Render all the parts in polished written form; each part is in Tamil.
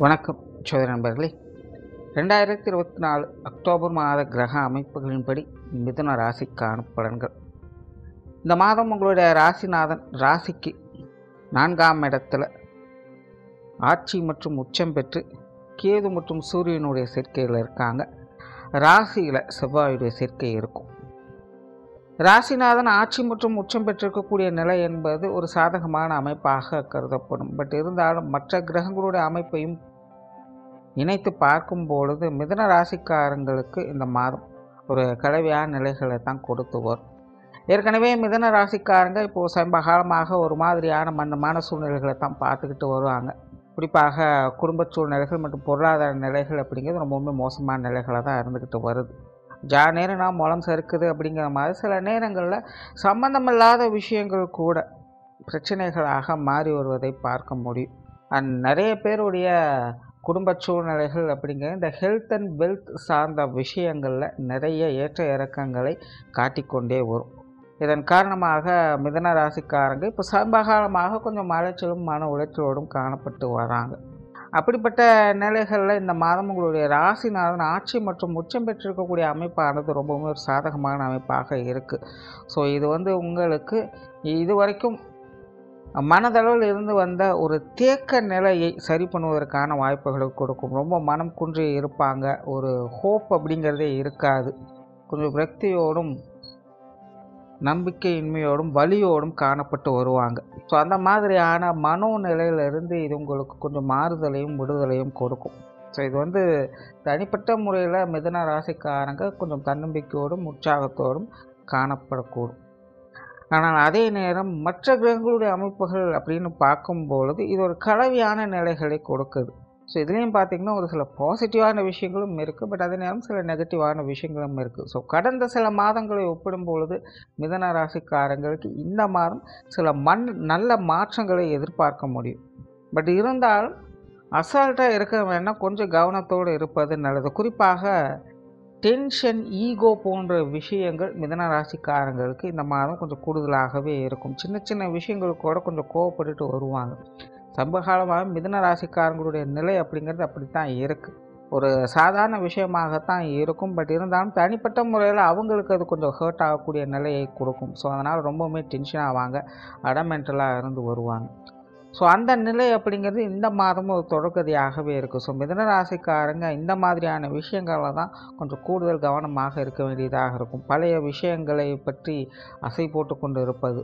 வணக்கம் சோதர நண்பர்களே. 2024 அக்டோபர் மாத கிரக அமைப்புகளின்படி மிதுன ராசிக்கான பலன்கள். இந்த மாதம் உங்களுடைய ராசிநாதன் ராசிக்கு 4ஆம் இடத்துல ஆட்சி மற்றும் உச்சம் பெற்று கேது மற்றும் சூரியனுடைய சேர்க்கையில் இருக்காங்க. ராசியில் செவ்வாயுடைய சேர்க்கை இருக்கும். ராசிநாதன் ஆட்சி மற்றும் உச்சம் பெற்றிருக்கக்கூடிய நிலை என்பது ஒரு சாதகமான அமைப்பாக கருதப்படும். பட் இருந்தாலும் மற்ற கிரகங்களுடைய அமைப்பையும் இணைத்து பார்க்கும் பொழுது மிதுன ராசிக்காரங்களுக்கு இந்த மாதம் ஒரு கலவையான நிலைகளை தான் கொடுத்து வரும். ஏற்கனவே மிதுன ராசிக்காரங்க இப்போது சமீப காலமாக ஒரு மாதிரியான மந்தமான சூழ்நிலைகளை தான் பார்த்துக்கிட்டு வருவாங்க. குறிப்பாக குடும்ப சூழ்நிலைகள் மற்றும் பொருளாதார நிலைகள் அப்படிங்கிறது ரொம்பவுமே மோசமான நிலைகளை தான் இருந்துக்கிட்டு வருது. நேரம் நான் முளம் சறுக்குது அப்படிங்கிற மாதிரி சில நேரங்களில் சம்பந்தமில்லாத விஷயங்கள் கூட பிரச்சனைகளாக மாறி வருவதை பார்க்க முடியும். நிறைய பேருடைய குடும்ப சூழ்நிலைகள் அப்படிங்கிற இந்த ஹெல்த் அண்ட் வெல்த் சார்ந்த விஷயங்களில் நிறைய ஏற்ற இறக்கங்களை காட்டிக்கொண்டே வரும். இதன் காரணமாக மிதுன ராசிக்காரங்க இப்போ சமீபகாலமாக கொஞ்சம் அலைச்சலும் மன உளைச்சலோடும் காணப்பட்டு வராங்க. அப்படிப்பட்ட நிலைகளில் இந்த மாதம் உங்களுடைய ராசிநாதன் ஆட்சி மற்றும் உச்சம் பெற்றிருக்கக்கூடிய அமைப்பானது ரொம்பவுமே ஒரு சாதகமான அமைப்பாக இருக்குது. ஸோ இது உங்களுக்கு இதுவரைக்கும் மனதளவில் இருந்து வந்த ஒரு தேக்க நிலையை சரி பண்ணுவதற்கான வாய்ப்புகளை கொடுக்கும். ரொம்ப மனம் குன்றி இருப்பாங்க, ஒரு ஹோப் அப்படிங்கிறதே இருக்காது. கொஞ்சம் விரக்தியோடும் நம்பிக்கையின்மையோடும் வலியோடும் காணப்பட்டு வருவாங்க. ஸோ அந்த மாதிரியான மனோநிலையிலிருந்து இது உங்களுக்கு கொஞ்சம் மாறுதலையும் விடுதலையும் கொடுக்கும். ஸோ இது தனிப்பட்ட முறையில் மிதுன ராசிக்காரங்க கொஞ்சம் தன்னம்பிக்கையோடும் உற்சாகத்தோடும் காணப்படக்கூடும். ஆனால் அதே நேரம் மற்ற கிரகங்களுடைய அமைப்புகள் அப்படின்னு பார்க்கும்பொழுது இது ஒரு கலவையான நிலைகளை கொடுக்குது. ஸோ இதுலேயும் பார்த்திங்கன்னா ஒரு சில பாசிட்டிவான விஷயங்களும் இருக்குது, பட் அதே நேரம் சில நெகட்டிவான விஷயங்களும் இருக்குது. ஸோ கடந்த சில மாதங்களை ஒப்பிடும் பொழுது மிதுன ராசிக்காரங்களுக்கு இந்த மாதம் சில நல்ல மாற்றங்களை எதிர்பார்க்க முடியும். பட் இருந்தாலும் அசால்ட்டாக இருக்க வேணால் கொஞ்சம் கவனத்தோடு இருப்பது நல்லது. குறிப்பாக டென்ஷன், ஈகோ போன்ற விஷயங்கள் மிதுன ராசிக்காரங்களுக்கு இந்த மாதம் கொஞ்சம் கூடுதலாகவே இருக்கும். சின்ன சின்ன விஷயங்களுக்கு கூட கொஞ்சம் கோவப்பட்டுட்டு வருவாங்க. சமீபகாலமாக மிதுன ராசிக்காரங்களுடைய நிலை அப்படிங்கிறது அப்படித்தான் இருக்குது. ஒரு சாதாரண விஷயமாகத்தான் இருக்கும், பட் இருந்தாலும் தனிப்பட்ட முறையில் அவங்களுக்கு அது கொஞ்சம் ஹர்ட் ஆகக்கூடிய நிலையை கொடுக்கும். ஸோ அதனால் ரொம்பவுமே டென்ஷன் ஆவாங்க, அடமெண்டலாக இருந்து வருவாங்க. ஸோ அந்த நிலை அப்படிங்கிறது இந்த மாதமும் ஒரு தொடர்கதையாகவே இருக்குது. ஸோ மிதுன ராசிக்காரங்க இந்த மாதிரியான விஷயங்களில் தான் கொஞ்சம் கூடுதல் கவனமாக இருக்க வேண்டியதாக இருக்கும். பழைய விஷயங்களை பற்றி அசை போட்டு கொண்டு இருப்பது,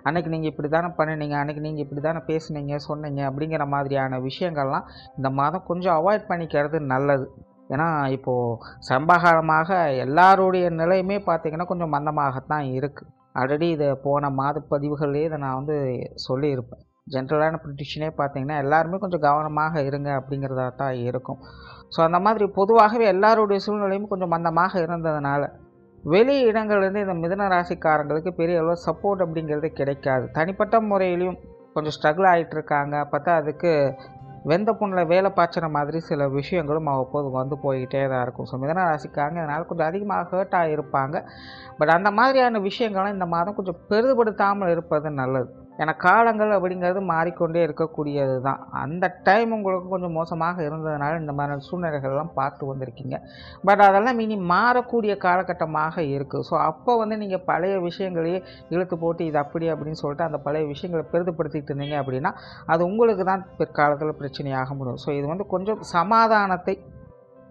அன்றைக்கி நீங்கள் இப்படி தானே பண்ணினீங்க, அன்றைக்கி நீங்கள் இப்படி தானே பேசுனீங்க சொன்னீங்க அப்படிங்கிற மாதிரியான விஷயங்கள்லாம் இந்த மாதம் கொஞ்சம் அவாய்ட் பண்ணிக்கிறது நல்லது. ஏன்னா இப்போது சமீபகாலமாக எல்லாருடைய நிலையுமே பார்த்திங்கன்னா கொஞ்சம் மந்தமாகத்தான் இருக்குது. ஆல்ரெடி இதை போன மாத பதிவுகள்லேயே இதை நான் சொல்லியிருப்பேன். ஜென்ரலான ப்ரிடிக்ஷனே பார்த்திங்கன்னா எல்லாருமே கொஞ்சம் கவனமாக இருங்க அப்படிங்கிறதா தான் இருக்கும். ஸோ அந்த மாதிரி பொதுவாகவே எல்லாருடைய சூழ்நிலையும் கொஞ்சம் மந்தமாக இருந்ததுனால வெளி இடங்கள்லேருந்து இந்த மிதுன ராசிக்காரங்களுக்கு பெரிய அளவு சப்போர்ட் அப்படிங்கிறது கிடைக்காது. தனிப்பட்ட முறையிலையும் கொஞ்சம் ஸ்ட்ரகிள் ஆகிட்டு இருக்காங்க. பார்த்தா அதுக்கு வெந்த புண்ணில் வேலை பாய்ச்சுற மாதிரி சில விஷயங்களும் அவ்வப்போது போய்கிட்டே தான் இருக்கும். ஸோ மிதுன ராசிக்காரங்க அதனால் கொஞ்சம் அதிகமாக ஹர்ட் ஆகியிருப்பாங்க. பட் அந்த மாதிரியான விஷயங்கள்லாம் இந்த மாதம் கொஞ்சம் பெரிதுபடுத்தாமல் இருப்பது நல்லது. ஏன்னா காலங்கள் அப்படிங்கிறது மாறிக்கொண்டே இருக்கக்கூடியது தான். அந்த டைம் உங்களுக்கு கொஞ்சம் மோசமாக இருந்ததுனால இந்த மாதிரி சூழ்நிலைகள்லாம் பார்த்து வந்திருக்கீங்க. பட் அதெல்லாம் இனி மாறக்கூடிய காலகட்டமாக இருக்குது. ஸோ அப்போ நீங்கள் பழைய விஷயங்களையே இழுத்து போட்டு இது அப்படி அப்படின்னு சொல்லிட்டு அந்த பழைய விஷயங்களை பெரிதுபடுத்திட்டு இருந்தீங்க அப்படின்னா அது உங்களுக்கு தான் பிற்காலத்தில் பிரச்சனையாக முடியும். ஸோ இது கொஞ்சம் சமாதானத்தை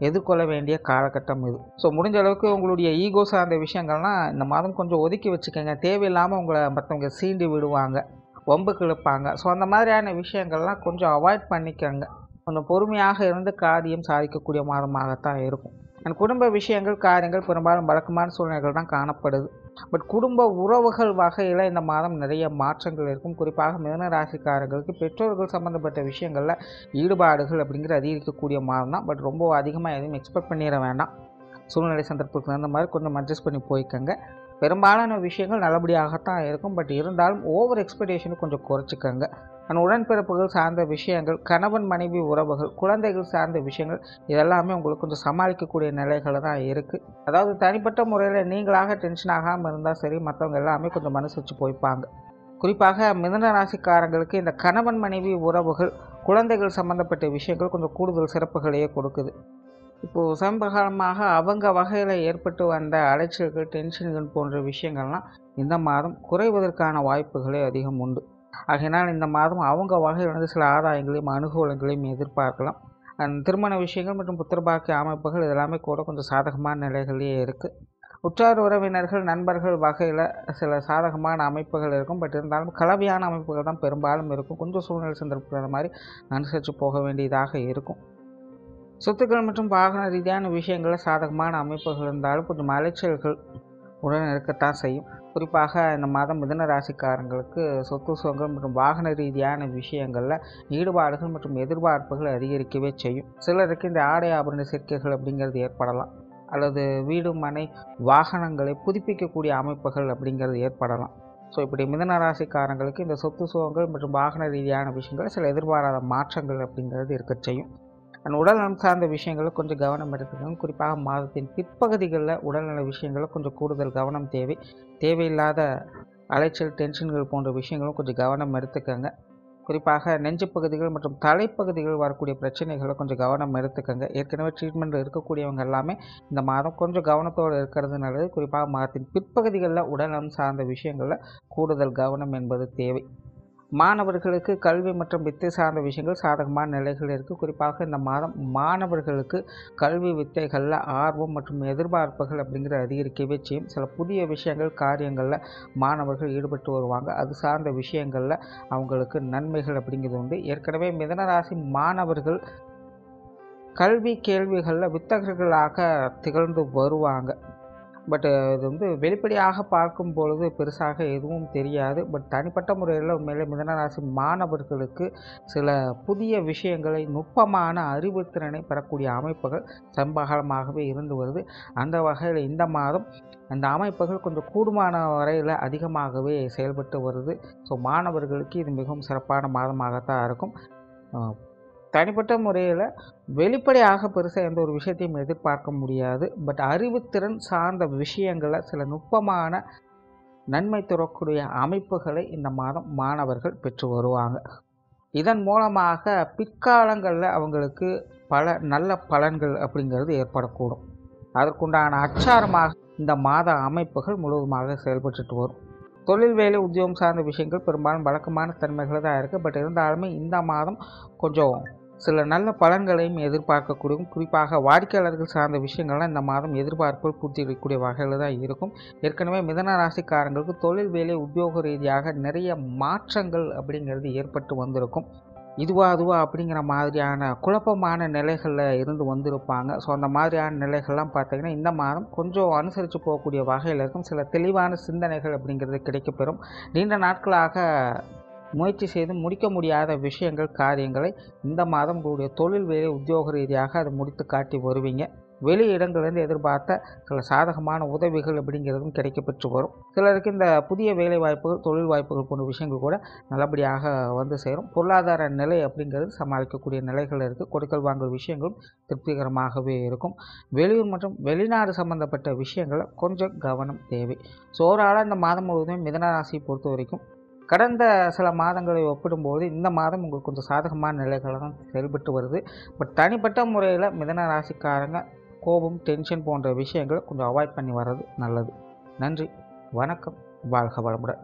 எதிர்கொள்ள வேண்டிய காலகட்டம் இது. ஸோ முடிஞ்ச அளவுக்கு உங்களுடைய ஈகோ சார்ந்த விஷயங்கள்லாம் இந்த மாதம் கொஞ்சம் ஒதுக்கி வச்சுக்கோங்க. தேவையில்லாமல் உங்களை மற்றவங்க சீண்டி விடுவாங்க, வம்புக்கு இழுப்பாங்க. ஸோ அந்த மாதிரியான விஷயங்கள்லாம் கொஞ்சம் அவாய்ட் பண்ணிக்கோங்க. கொஞ்சம் பொறுமையாக இருந்து காரியம் சாதிக்கக்கூடிய மாதமாகத்தான் இருக்கும். குடும்ப விஷயங்கள் காரியங்கள் பெரும்பாலும் வழக்கமான சூழ்நிலைகள் தான் காணப்படுது. பட் குடும்ப உறவுகள் வகையில் இந்த மாதம் நிறைய மாற்றங்கள் இருக்கும். குறிப்பாக மிதுன ராசிக்காரர்களுக்கு பெற்றோர்கள் சம்மந்தப்பட்ட விஷயங்களில் ஈடுபாடுகள் அப்படிங்கிற அதிகரிக்கக்கூடிய மாதம் தான். பட் ரொம்ப அதிகமாக எதுவும் எக்ஸ்பெக்ட் பண்ணிட வேண்டாம். சூழ்நிலை சந்தர்ப்பத்துக்கு அந்த மாதிரி கொஞ்சம் அட்ஜஸ்ட் பண்ணி போய்க்கோங்க. பெரும்பாலான விஷயங்கள் நல்லபடியாகத்தான் இருக்கும். பட் இருந்தாலும் ஓவர் எக்ஸ்பெக்டேஷனை கொஞ்சம் குறைச்சிக்கோங்க. உடன்பிறப்புகள் சார்ந்த விஷயங்கள், கணவன் மனைவி உறவுகள், குழந்தைகள் சார்ந்த விஷயங்கள் இதெல்லாமே உங்களுக்கு கொஞ்சம் சமாளிக்கக்கூடிய நிலைகள் தான் இருக்குது. அதாவது தனிப்பட்ட முறையில் நீங்களாக டென்ஷன் ஆகாமல் இருந்தால் சரி, மற்றவங்க எல்லாமே கொஞ்சம் மனசு வச்சு போய்ப்பாங்க. குறிப்பாக மிதுன ராசிக்காரங்களுக்கு இந்த கணவன் மனைவி உறவுகள் குழந்தைகள் சம்மந்தப்பட்ட விஷயங்கள் கொஞ்சம் கூடுதல் சிறப்புகளையே கொடுக்குது. இப்போது சமீப காலமாக அவங்க வகையில் ஏற்பட்டு வந்த அலைச்சல்கள், டென்ஷன்கள் போன்ற விஷயங்கள்லாம் இந்த மாதம் குறைவதற்கான வாய்ப்புகளே அதிகம் உண்டு. ஆகையினால் இந்த மாதம் அவங்க வகையிலிருந்து சில ஆதாயங்களையும் அனுகூலங்களையும் எதிர்பார்க்கலாம். திருமண விஷயங்கள் மற்றும் புத்திரபாக்கிய அமைப்புகள் இதெல்லாமே கூட கொஞ்சம் சாதகமான நிலைகள்லேயே இருக்குது. உற்றார் உறவினர்கள், நண்பர்கள் வகையில் சில சாதகமான அமைப்புகள் இருக்கும். பட் இருந்தாலும் கலவையான அமைப்புகள் தான் பெரும்பாலும் இருக்கும். கொஞ்சம் சூழ்நிலை சந்தர்ப்பம் அந்த மாதிரி அனுசரித்து போக வேண்டியதாக இருக்கும். சொத்துக்கள் மற்றும் வாகன ரீதியான விஷயங்களில் சாதகமான அமைப்புகள் இருந்தாலும் கொஞ்சம் அலைச்சல்கள் உடன் இருக்கத்தான் செய்யும். குறிப்பாக இந்த மாதம் மிதுன ராசிக்காரங்களுக்கு சொத்து சுகங்கள் மற்றும் வாகன ரீதியான விஷயங்களில் ஈடுபாடுகள் மற்றும் எதிர்பார்ப்புகள் அதிகரிக்கவே செய்யும். சிலருக்கு இந்த ஆடை ஆபரண சேர்க்கைகள் அப்படிங்கிறது ஏற்படலாம், அல்லது வீடு மனை வாகனங்களை புதுப்பிக்கக்கூடிய அமைப்புகள் அப்படிங்கிறது ஏற்படலாம். ஸோ இப்படி மிதுன ராசிக்காரங்களுக்கு இந்த சொத்து சுகங்கள் மற்றும் வாகன ரீதியான விஷயங்கள் சில எதிர்பாராத மாற்றங்கள் அப்படிங்கிறது இருக்க செய்யும். உடல் நலம் சார்ந்த விஷயங்களில் கொஞ்சம் கவனம் எடுத்துக்கணும். குறிப்பாக மாதத்தின் பிற்பகுதிகளில் உடல்நல விஷயங்களில் கொஞ்சம் கூடுதல் கவனம் தேவை. தேவையில்லாத அலைச்சல், டென்ஷன்கள் போன்ற விஷயங்களும் கொஞ்சம் கவனம் எடுத்துக்கங்க. குறிப்பாக நெஞ்சு பகுதிகள் மற்றும் தலைப்பகுதிகள் வரக்கூடிய பிரச்சனைகளை கொஞ்சம் கவனம் எடுத்துக்கங்க. ஏற்கனவே ட்ரீட்மெண்ட்டில் இருக்கக்கூடியவங்க எல்லாமே இந்த மாதம் கொஞ்சம் கவனத்தோடு இருக்கிறது நல்லது. குறிப்பாக மாதத்தின் பிற்பகுதிகளில் உடல்நலம் சார்ந்த விஷயங்களில் கூடுதல் கவனம் என்பது தேவை. மாணவர்களுக்கு கல்வி மற்றும் வித்தை சார்ந்த விஷயங்கள் சாதகமான நிலைகள் இருக்குது. குறிப்பாக இந்த மாதம் மாணவர்களுக்கு கல்வி வித்தைகளில் ஆர்வம் மற்றும் எதிர்பார்ப்புகள் அப்படிங்கிறது அதிகரிக்கவே செய்யும். சில புதிய விஷயங்கள், காரியங்களில் மாணவர்கள் ஈடுபட்டு வருவாங்க. அது சார்ந்த விஷயங்களில் அவங்களுக்கு நன்மைகள் அப்படிங்கிறது உண்டு. ஏற்கனவே மிதுனராசி மாணவர்கள் கல்வி கேள்விகளில் வித்தகர்களாக திகழ்ந்து வருவாங்க. பட் இது வெளிப்படையாக பார்க்கும் பொழுது பெருசாக எதுவும் தெரியாது. பட் தனிப்பட்ட முறையில் உண்மையிலே மிதுனராசி மாணவர்களுக்கு சில புதிய விஷயங்களை, நுட்பமான அறிவுத்திறனை பெறக்கூடிய அமைப்புகள் சமீபகாலமாகவே இருந்து வருது. அந்த வகையில் இந்த மாதம் அந்த அமைப்புகள் கொஞ்சம் கூடுமான வரையில் அதிகமாகவே செயல்பட்டு வருது. ஸோ மாணவர்களுக்கு இது மிகவும் சிறப்பான மாதமாகத்தான் இருக்கும். தனிப்பட்ட முறையில் வெளிப்படையாக பெருசாக எந்த ஒரு விஷயத்தையும் எதிர்பார்க்க முடியாது. பட் அறிவுத்திறன் சார்ந்த விஷயங்களில் சில நுட்பமான நன்மை தரக்கூடிய அமைப்புகளை இந்த மாதம் மாணவர்கள் பெற்று வருவாங்க. இதன் மூலமாக பிற்காலங்களில் அவங்களுக்கு பல நல்ல பலன்கள் அப்படிங்கிறது ஏற்படக்கூடும். அதற்குண்டான அச்சாரமாக இந்த மாத அமைப்புகள் முழுவதுமாக செயல்பட்டு வரும். தொழில், வேலை, உத்தியோகம் சார்ந்த விஷயங்கள் பெரும்பாலும் வழக்கமான தன்மைகள் தான் இருக்குது. பட் இருந்தாலுமே இந்த மாதம் கொஞ்சம் சில நல்ல பலன்களையும் எதிர்பார்க்கக்கூடிய, குறிப்பாக வாடிக்கையாளர்கள் சார்ந்த விஷயங்கள்லாம் இந்த மாதம் எதிர்பார்ப்புகள் பூர்த்தி அடையக்கூடிய வகையில் தான் இருக்கும். ஏற்கனவே மிதுன ராசிக்காரங்களுக்கு தொழில், வேலை, உத்தியோக ரீதியாக நிறைய மாற்றங்கள் அப்படிங்கிறது ஏற்பட்டு வந்திருக்கும். இதுவா அப்படிங்கிற மாதிரியான குழப்பமான நிலைகளில் இருந்து வந்திருப்பாங்க. ஸோ அந்த மாதிரியான நிலைகள்லாம் பார்த்திங்கன்னா இந்த மாதம் கொஞ்சம் அனுசரித்து போகக்கூடிய வகையில் இருக்கும். சில தெளிவான சிந்தனைகள் அப்படிங்கிறது கிடைக்கப்பெறும். நீண்ட நாட்களாக முயற்சி செய்து முடிக்க முடியாத விஷயங்கள், காரியங்களை இந்த மாதம் உங்களுடைய தொழில், வேலை, உத்தியோக ரீதியாக அதை முடித்து காட்டி வருவீங்க. வெளி இடங்களிலிருந்து எதிர்பார்த்த சில சாதகமான உதவிகள் அப்படிங்கிறதும் கிடைக்கப்பெற்று வரும். சிலருக்கு இந்த புதிய வேலை வாய்ப்புகள், தொழில் வாய்ப்புகள் போன்ற விஷயங்கள் கூட நல்லபடியாக வந்து சேரும். பொருளாதார நிலை அப்படிங்கிறது சமாளிக்கக்கூடிய நிலைகள் இருக்குது. கொடுக்கல் வாங்கல் விஷயங்களும் திருப்திகரமாகவே இருக்கும். வெளியூர் மற்றும் வெளிநாடு சம்பந்தப்பட்ட விஷயங்களை கொஞ்சம் கவனம் தேவை. ஸோ ஓவராலாக இந்த மாதம் முழுவதும் மிதுன ராசியை பொறுத்த வரைக்கும் கடந்த சில மாதங்களை ஒப்பிடும்போது இந்த மாதம் உங்களுக்கு கொஞ்சம் சாதகமான நிலைகள் தான் செயல்பட்டு வருது. பட் தனிப்பட்ட முறையில் மிதுன ராசிக்காரங்க கோபம், டென்ஷன் போன்ற விஷயங்களை கொஞ்சம் அவாய்ட் பண்ணி வர்றது நல்லது. நன்றி, வணக்கம், வாழ்க வளமுடன்.